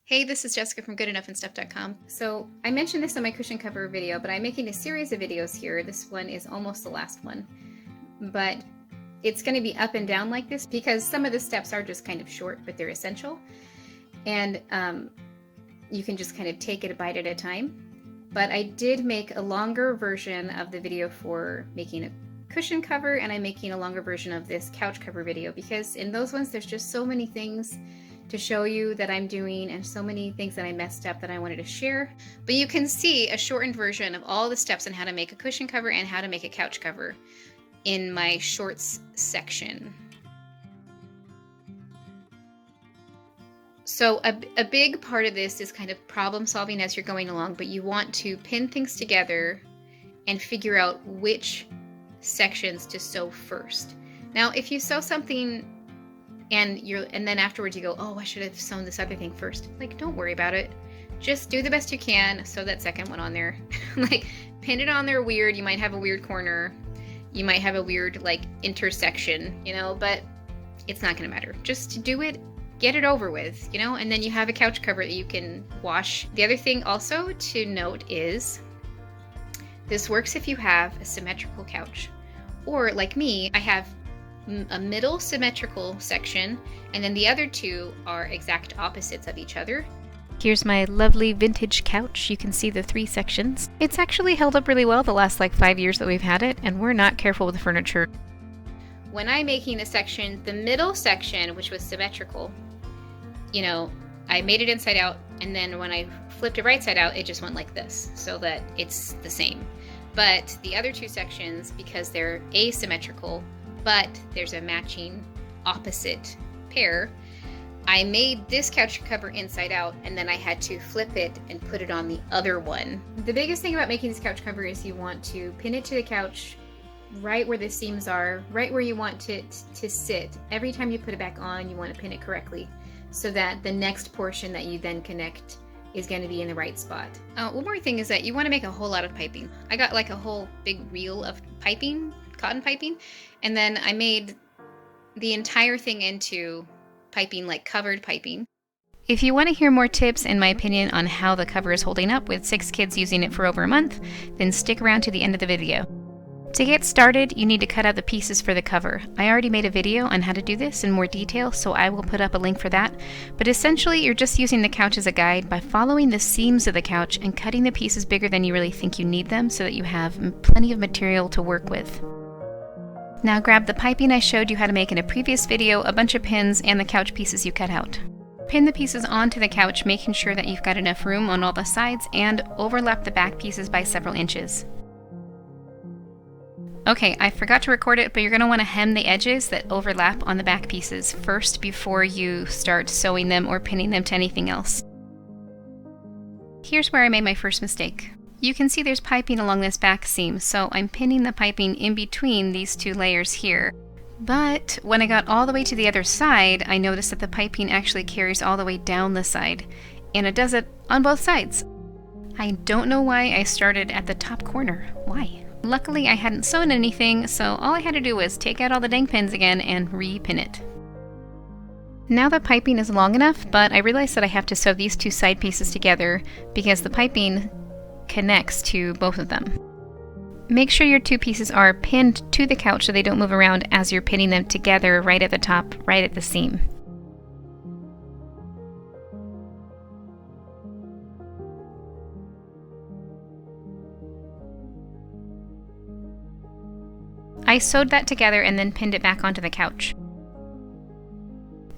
Hey, this is Jessica from goodenoughandstuff.com. So I mentioned this in my cushion cover video, but I'm making a series of videos here. This one is almost the last one, but it's going to be up and down like this because some of the steps are just kind of short, but they're essential. And you can just kind of take it a bite at a time. But I did make a longer version of the video for making a cushion cover, and I'm making a longer version of this couch cover video because in those ones there's just so many things to show you that I'm doing and so many things that I messed up that I wanted to share. But you can see a shortened version of all the steps on how to make a cushion cover and how to make a couch cover in my shorts section. So a big part of this is kind of problem solving as you're going along, but you want to pin things together and figure out which sections to sew first. Now, if you sew something and then afterwards you go, oh, I should have sewn this other thing first. Like, don't worry about it. Just do the best you can. Sew that second one on there. Like, pin it on there weird. You might have a weird corner. You might have a weird, like, intersection, you know, but it's not going to matter. Just do it, get it over with, you know, and then you have a couch cover that you can wash. The other thing also to note is this works if you have a symmetrical couch. Or, like me, I have a middle symmetrical section, and then the other two are exact opposites of each other. Here's my lovely vintage couch. You can see the three sections. It's actually held up really well the last like 5 years that we've had it, and we're not careful with the furniture. When I'm making the section, the middle section, which was symmetrical, you know, I made it inside out, and then when I flipped it right side out, it just went like this, so that it's the same. But the other two sections, because they're asymmetrical, but there's a matching opposite pair, I made this couch cover inside out, and then I had to flip it and put it on the other one. The biggest thing about making this couch cover is you want to pin it to the couch right where the seams are, right where you want it to sit. Every time you put it back on, you want to pin it correctly so that the next portion that you then connect is going to be in the right spot. One more thing is that you want to make a whole lot of piping. I got like a whole big reel of piping, cotton piping, and then I made the entire thing into piping, like covered piping. If you want to hear more tips and my opinion on how the cover is holding up with 6 kids using it for over a month, then stick around to the end of the video. To get started, you need to cut out the pieces for the cover. I already made a video on how to do this in more detail, so I will put up a link for that. But essentially, you're just using the couch as a guide by following the seams of the couch and cutting the pieces bigger than you really think you need them so that you have plenty of material to work with. Now grab the piping I showed you how to make in a previous video, a bunch of pins, and the couch pieces you cut out. Pin the pieces onto the couch, making sure that you've got enough room on all the sides, and overlap the back pieces by several inches. Okay, I forgot to record it, but you're going to want to hem the edges that overlap on the back pieces first before you start sewing them or pinning them to anything else. Here's where I made my first mistake. You can see there's piping along this back seam, so I'm pinning the piping in between these two layers here. But when I got all the way to the other side, I noticed that the piping actually carries all the way down the side, and it does it on both sides. I don't know why I started at the top corner. Why? Luckily, I hadn't sewn anything, so all I had to do was take out all the dang pins again and re-pin it. Now the piping is long enough, but I realized that I have to sew these two side pieces together because the piping connects to both of them. Make sure your two pieces are pinned to the couch so they don't move around as you're pinning them together right at the top, right at the seam. I sewed that together and then pinned it back onto the couch.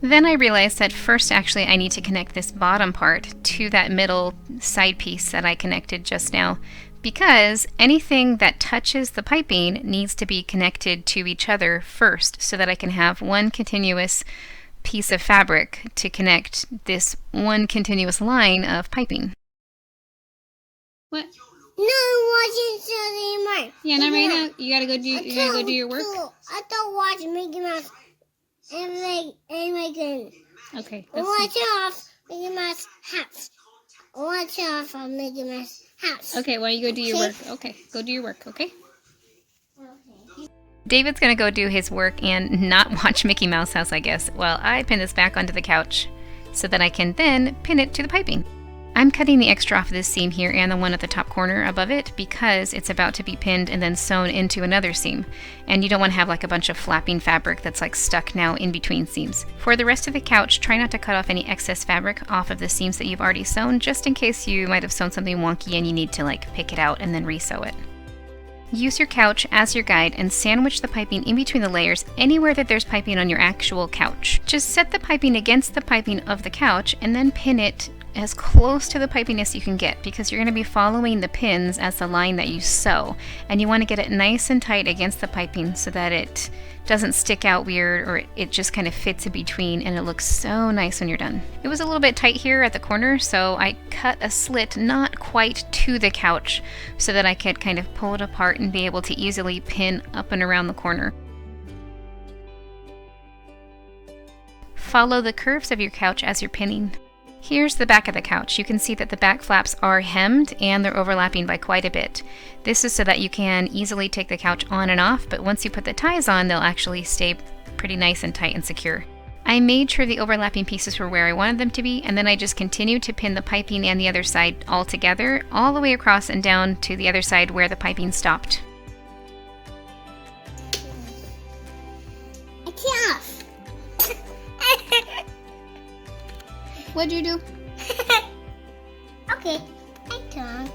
Then I realized that first actually I need to connect this bottom part to that middle side piece that I connected just now, because anything that touches the piping needs to be connected to each other first so that I can have one continuous piece of fabric to connect this one continuous line of piping. What? No, watching anymore. Yeah, not right now. You gotta go do your work. I don't watch Mickey Mouse and Megan. Okay. I want you off Mickey Mouse house. I want you off on Mickey Mouse house. Okay, well you go do your work. Okay, go do your work. Okay. David's gonna go do his work and not watch Mickey Mouse House, I guess. Well, I pin this back onto the couch. so that I can then pin it to the piping. I'm cutting the extra off of this seam here and the one at the top corner above it because it's about to be pinned and then sewn into another seam. And you don't want to have like a bunch of flapping fabric that's like stuck now in between seams. For the rest of the couch, try not to cut off any excess fabric off of the seams that you've already sewn, just in case you might have sewn something wonky and you need to like pick it out and then re-sew it. Use your couch as your guide and sandwich the piping in between the layers anywhere that there's piping on your actual couch. Just set the piping against the piping of the couch and then pin it as close to the piping as you can get, because you're going to be following the pins as the line that you sew, and you want to get it nice and tight against the piping so that it doesn't stick out weird or it just kind of fits in between and it looks so nice when you're done. It was a little bit tight here at the corner, so I cut a slit not quite to the couch so that I could kind of pull it apart and be able to easily pin up and around the corner. Follow the curves of your couch as you're pinning. Here's the back of the couch. You can see that the back flaps are hemmed and they're overlapping by quite a bit. This is so that you can easily take the couch on and off, but once you put the ties on, they'll actually stay pretty nice and tight and secure. I made sure the overlapping pieces were where I wanted them to be, and then I just continued to pin the piping and the other side all together, all the way across and down to the other side where the piping stopped. It's off. What'd you do? Okay, I turn.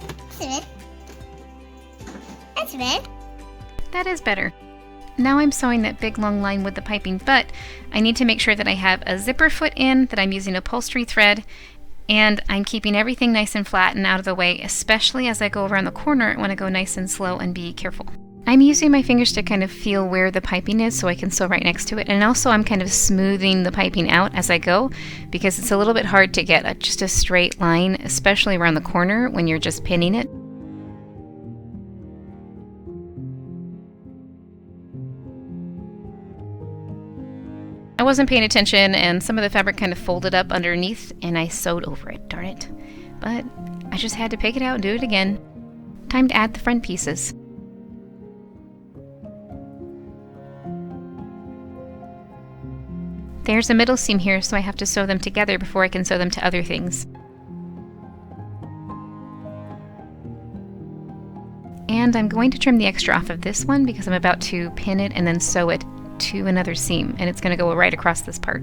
That's it. That's it. That is better. Now I'm sewing that big long line with the piping, but I need to make sure that I have a zipper foot in, that I'm using upholstery thread, and I'm keeping everything nice and flat and out of the way, especially as I go around the corner. I want to go nice and slow and be careful. I'm using my fingers to kind of feel where the piping is so I can sew right next to it, and also I'm kind of smoothing the piping out as I go because it's a little bit hard to get just a straight line, especially around the corner when you're just pinning it. I wasn't paying attention and some of the fabric kind of folded up underneath and I sewed over it, darn it. But I just had to pick it out and do it again. Time to add the front pieces. There's a middle seam here, so I have to sew them together before I can sew them to other things. And I'm going to trim the extra off of this one because I'm about to pin it and then sew it to another seam, and it's going to go right across this part.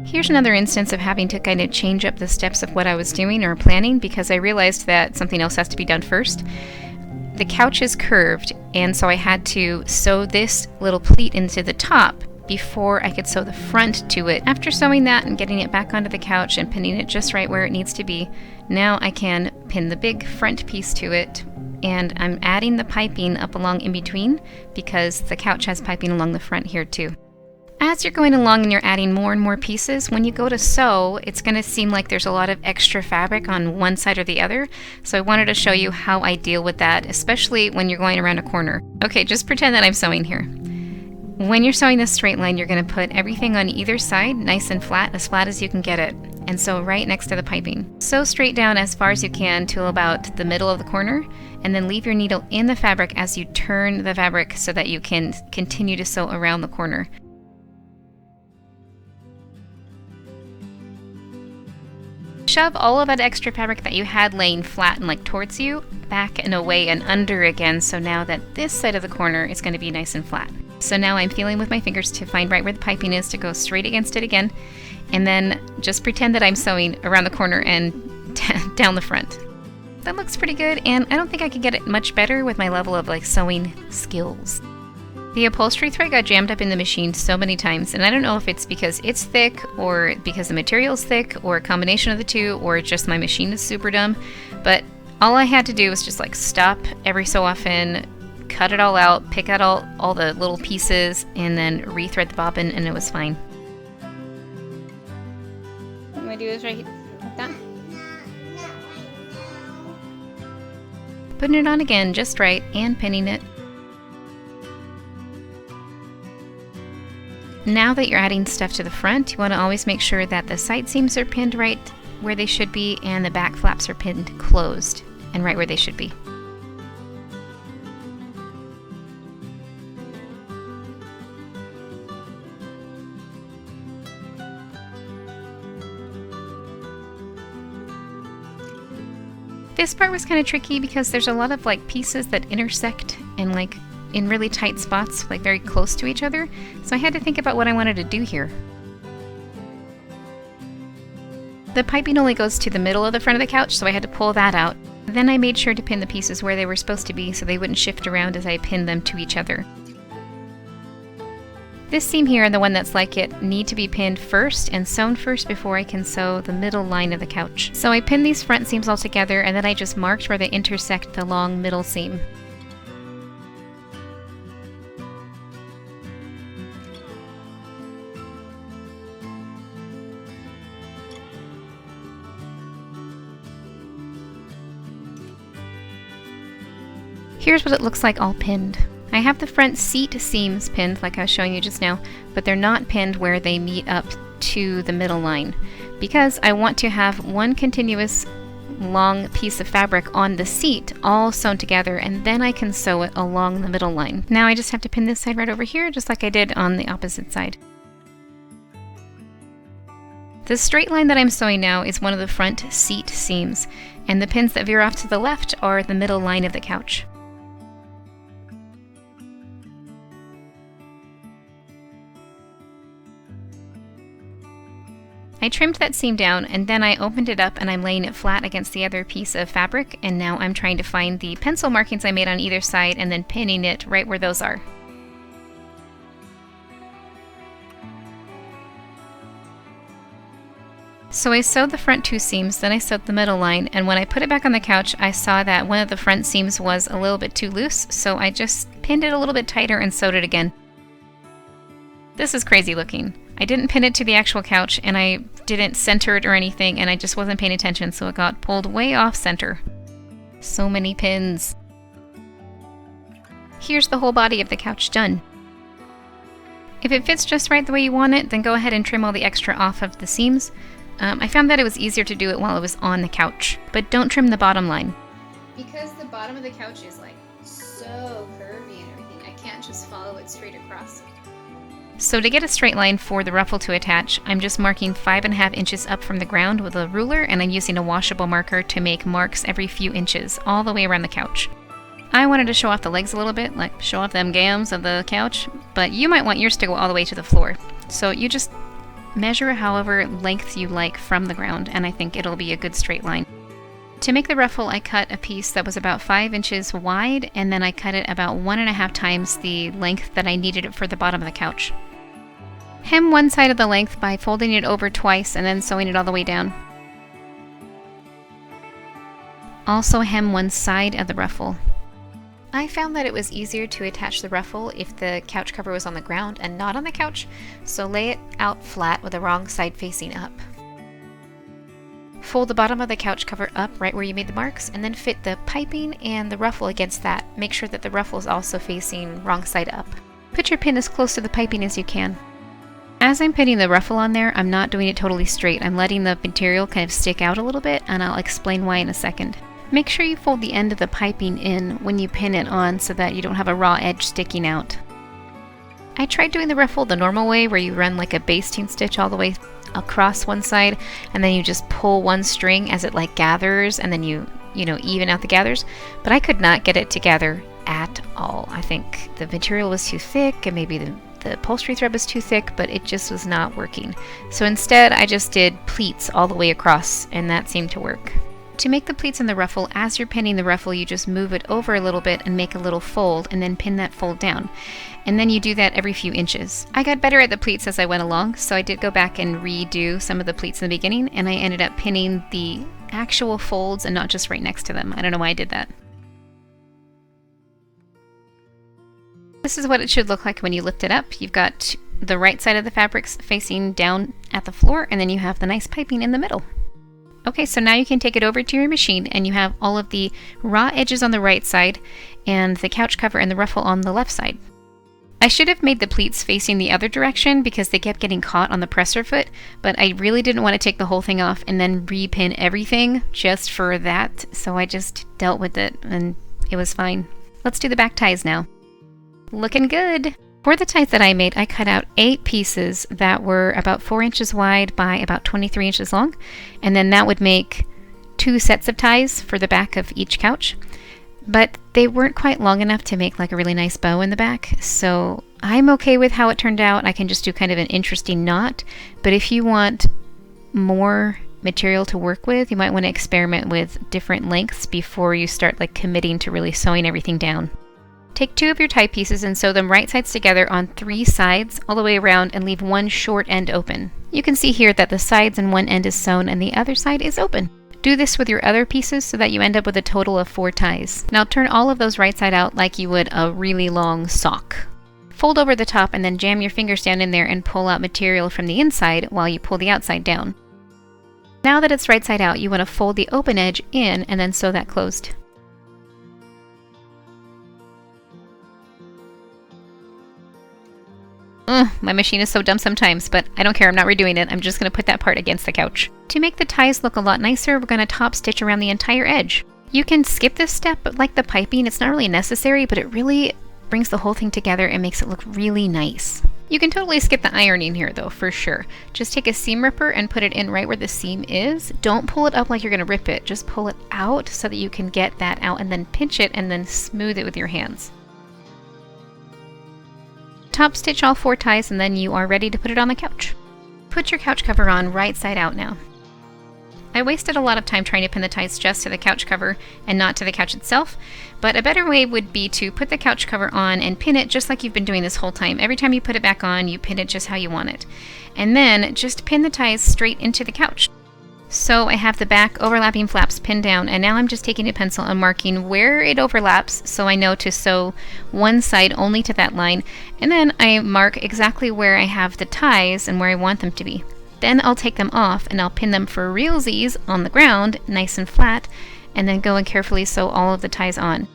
Here's another instance of having to kind of change up the steps of what I was doing or planning because I realized that something else has to be done first. The couch is curved, and so I had to sew this little pleat into the top before I could sew the front to it. After sewing that and getting it back onto the couch and pinning it just right where it needs to be, now I can pin the big front piece to it, and I'm adding the piping up along in between because the couch has piping along the front here too. As you're going along and you're adding more and more pieces, when you go to sew, it's going to seem like there's a lot of extra fabric on one side or the other. So I wanted to show you how I deal with that, especially when you're going around a corner. Okay, just pretend that I'm sewing here. When you're sewing this straight line, you're going to put everything on either side nice and flat as you can get it, and sew right next to the piping. Sew straight down as far as you can to about the middle of the corner, and then leave your needle in the fabric as you turn the fabric so that you can continue to sew around the corner. Shove all of that extra fabric that you had laying flat and like towards you back and away and under again, so now that this side of the corner is going to be nice and flat. So now I'm feeling with my fingers to find right where the piping is to go straight against it again, and then just pretend that I'm sewing around the corner and down the front. That looks pretty good, and I don't think I could get it much better with my level of like sewing skills. The upholstery thread got jammed up in the machine so many times, and I don't know if it's because it's thick or because the material's thick or a combination of the two or just my machine is super dumb, but all I had to do was just like stop every so often, cut it all out, pick out all the little pieces, and then rethread the bobbin, and it was fine. I'm going to do this right like that. Putting it on again just right and pinning it. Now that you're adding stuff to the front, you want to always make sure that the side seams are pinned right where they should be and the back flaps are pinned closed and right where they should be. This part was kind of tricky because there's a lot of like pieces that intersect and like in really tight spots, like very close to each other. So I had to think about what I wanted to do here. The piping only goes to the middle of the front of the couch, so I had to pull that out. Then I made sure to pin the pieces where they were supposed to be so they wouldn't shift around as I pinned them to each other. This seam here and the one that's like it need to be pinned first and sewn first before I can sew the middle line of the couch. So I pinned these front seams all together and then I just marked where they intersect the long middle seam. Here's what it looks like all pinned. I have the front seat seams pinned like I was showing you just now, but they're not pinned where they meet up to the middle line because I want to have one continuous long piece of fabric on the seat all sewn together, and then I can sew it along the middle line. Now I just have to pin this side right over here just like I did on the opposite side. The straight line that I'm sewing now is one of the front seat seams, and the pins that veer off to the left are the middle line of the couch. I trimmed that seam down and then I opened it up and I'm laying it flat against the other piece of fabric, and now I'm trying to find the pencil markings I made on either side and then pinning it right where those are. So I sewed the front two seams, then I sewed the middle line, and when I put it back on the couch I saw that one of the front seams was a little bit too loose, so I just pinned it a little bit tighter and sewed it again. This is crazy looking. I didn't pin it to the actual couch and I didn't center it or anything, and I just wasn't paying attention, so it got pulled way off center. So many pins. Here's the whole body of the couch done. If it fits just right the way you want it, then go ahead and trim all the extra off of the seams. I found that it was easier to do it while it was on the couch, but don't trim the bottom line. Because the bottom of the couch is like so curvy and everything, I can't just follow it straight across. So to get a straight line for the ruffle to attach, I'm just marking 5.5 inches up from the ground with a ruler, and I'm using a washable marker to make marks every few inches all the way around the couch. I wanted to show off the legs a little bit, like show off them gams of the couch, but you might want yours to go all the way to the floor. So you just measure however length you like from the ground, and I think it'll be a good straight line. To make the ruffle, I cut a piece that was about 5 inches wide, and then I cut it about 1.5 times the length that I needed it for the bottom of the couch. Hem one side of the length by folding it over twice and then sewing it all the way down. Also hem one side of the ruffle. I found that it was easier to attach the ruffle if the couch cover was on the ground and not on the couch, so lay it out flat with the wrong side facing up. Fold the bottom of the couch cover up right where you made the marks, and then fit the piping and the ruffle against that. Make sure that the ruffle is also facing wrong side up. Put your pin as close to the piping as you can. As I'm pinning the ruffle on there, I'm not doing it totally straight. I'm letting the material kind of stick out a little bit, and I'll explain why in a second. Make sure you fold the end of the piping in when you pin it on so that you don't have a raw edge sticking out. I tried doing the ruffle the normal way, where you run like a basting stitch all the way across one side, and then you just pull one string as it like gathers, and then you even out the gathers, but I could not get it to gather at all. I think the material was too thick, and maybe the upholstery thread was too thick, but it just was not working. So instead I just did pleats all the way across, and that seemed to work. To make the pleats in the ruffle, as you're pinning the ruffle, you just move it over a little bit and make a little fold, and then pin that fold down. And then you do that every few inches. I got better at the pleats as I went along, so I did go back and redo some of the pleats in the beginning, and I ended up pinning the actual folds and not just right next to them. I don't know why I did that. This is what it should look like when you lift it up. You've got the right side of the fabrics facing down at the floor, and then you have the nice piping in the middle. Okay, so now you can take it over to your machine, and you have all of the raw edges on the right side and the couch cover and the ruffle on the left side. I should have made the pleats facing the other direction because they kept getting caught on the presser foot, but I really didn't want to take the whole thing off and then repin everything just for that, so I just dealt with it and it was fine. Let's do the back ties now. Looking good! For the ties that I made, I cut out 8 pieces that were about 4 inches wide by about 23 inches long, and then that would make 2 sets of ties for the back of each couch, but they weren't quite long enough to make like a really nice bow in the back, so I'm okay with how it turned out. I can just do kind of an interesting knot, but if you want more material to work with, you might want to experiment with different lengths before you start like committing to really sewing everything down. Take 2 of your tie pieces and sew them right sides together on 3 sides all the way around and leave one short end open. You can see here that the sides and one end is sewn and the other side is open. Do this with your other pieces so that you end up with a total of 4 ties. Now turn all of those right side out like you would a really long sock. Fold over the top and then jam your fingers down in there and pull out material from the inside while you pull the outside down. Now that it's right side out, you want to fold the open edge in and then sew that closed. My machine is so dumb sometimes, but I don't care, I'm not redoing it. I'm just going to put that part against the couch. To make the ties look a lot nicer, we're going to top stitch around the entire edge. You can skip this step, but like the piping, it's not really necessary, but it really brings the whole thing together and makes it look really nice. You can totally skip the ironing here though, for sure. Just take a seam ripper and put it in right where the seam is. Don't pull it up like you're going to rip it. Just pull it out so that you can get that out and then pinch it and then smooth it with your hands. Top stitch all 4 ties and then you are ready to put it on the couch. Put your couch cover on right side out now. I wasted a lot of time trying to pin the ties just to the couch cover and not to the couch itself, but a better way would be to put the couch cover on and pin it just like you've been doing this whole time. Every time you put it back on, you pin it just how you want it. And then just pin the ties straight into the couch. So I have the back overlapping flaps pinned down, and now I'm just taking a pencil and marking where it overlaps so I know to sew one side only to that line, and then I mark exactly where I have the ties and where I want them to be. Then I'll take them off and I'll pin them for realsies on the ground, nice and flat, and then go and carefully sew all of the ties on.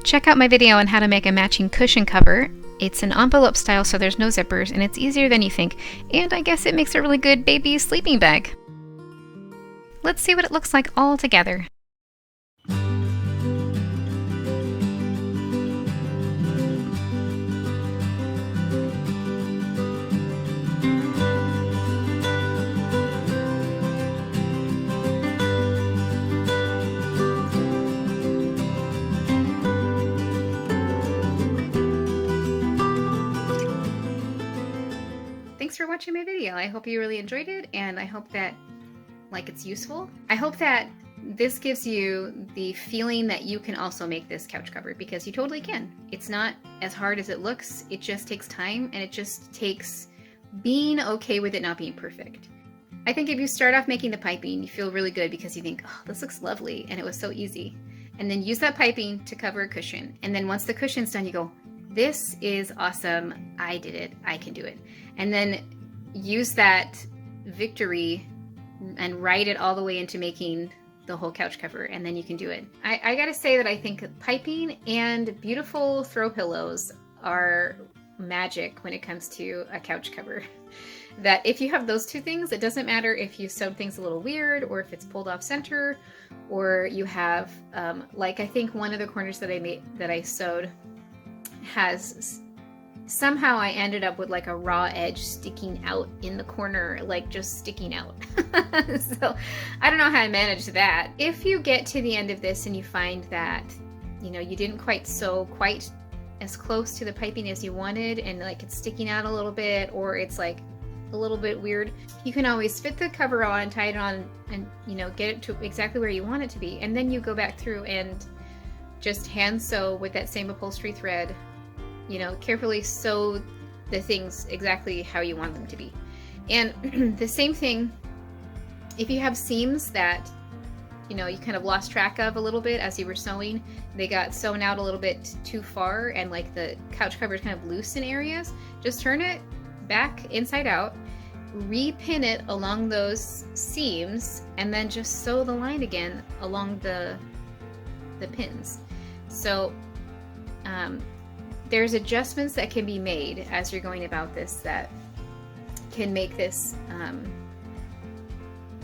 Check out my video on how to make a matching cushion cover. It's an envelope style, so there's no zippers, and it's easier than you think, and I guess it makes a really good baby sleeping bag. Let's see what it looks like all together. Thanks for watching my video. I hope you really enjoyed it, and I hope that it's useful. I hope that this gives you the feeling that you can also make this couch cover, because you totally can. It's not as hard as it looks. It just takes time, and it just takes being okay with it not being perfect. I think if you start off making the piping, you feel really good because you think, oh, this looks lovely, and it was so easy. And then use that piping to cover a cushion. And then once the cushion's done, you go, this is awesome. I did it. I can do it. And then use that victory and write it all the way into making the whole couch cover, and then you can do it. I gotta say that I think piping and beautiful throw pillows are magic when it comes to a couch cover. That if you have those 2 things, it doesn't matter if you sewed things a little weird or if it's pulled off center, or you have like I think one of the corners that I sewed has somehow I ended up with like a raw edge sticking out in the corner, like just sticking out. So I don't know how I managed that. If you get to the end of this and you find that, you know, you didn't quite sew quite as close to the piping as you wanted, and like it's sticking out a little bit, or it's like a little bit weird, you can always fit the cover on, tie it on, and you know, get it to exactly where you want it to be. And then you go back through and just hand sew with that same upholstery thread. You know, carefully sew the things exactly how you want them to be. And the same thing, if you have seams that, you know, you kind of lost track of a little bit as you were sewing, they got sewn out a little bit too far, and like the couch cover is kind of loose in areas, just turn it back inside out, repin it along those seams, and then just sew the line again along the pins. So, there's adjustments that can be made as you're going about this that can make this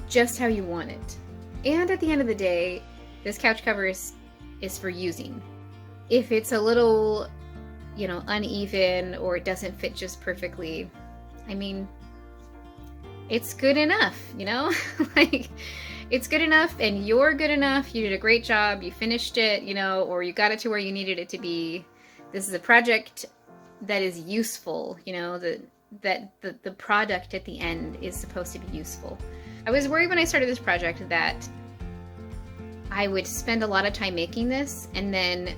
just how you want it. And at the end of the day, this couch cover is for using. If it's a little, you know, uneven or it doesn't fit just perfectly, I mean, it's good enough, you know? Like, it's good enough and you're good enough. You did a great job. You finished it, you know, or you got it to where you needed it to be. This is a project that is useful, you know, that the product at the end is supposed to be useful. I was worried when I started this project that I would spend a lot of time making this, and then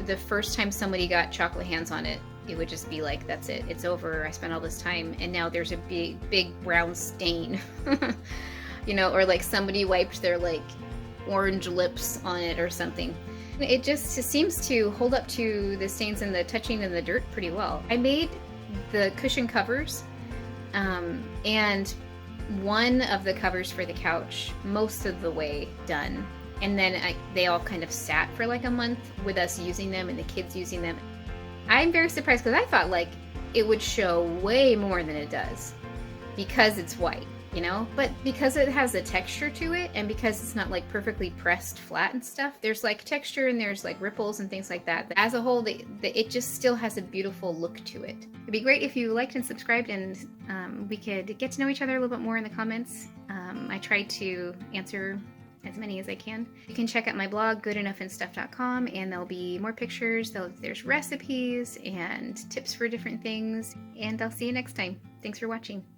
the first time somebody got chocolate hands on it, it would just be like, that's it, it's over, I spent all this time, and now there's a big brown stain. You know, or like somebody wiped their like orange lips on it or something. It just seems to hold up to the stains and the touching and the dirt pretty well. I made the cushion covers, and one of the covers for the couch most of the way done. And then they all kind of sat for like a month with us using them and the kids using them. I'm very surprised because I thought like it would show way more than it does because it's white, you know? But because it has a texture to it and because it's not like perfectly pressed flat and stuff, there's like texture and there's like ripples and things like that. As a whole, it just still has a beautiful look to it. It'd be great if you liked and subscribed, and we could get to know each other a little bit more in the comments. I try to answer as many as I can. You can check out my blog, goodenoughandstuff.com, and there'll be more pictures. There's recipes and tips for different things, and I'll see you next time. Thanks for watching.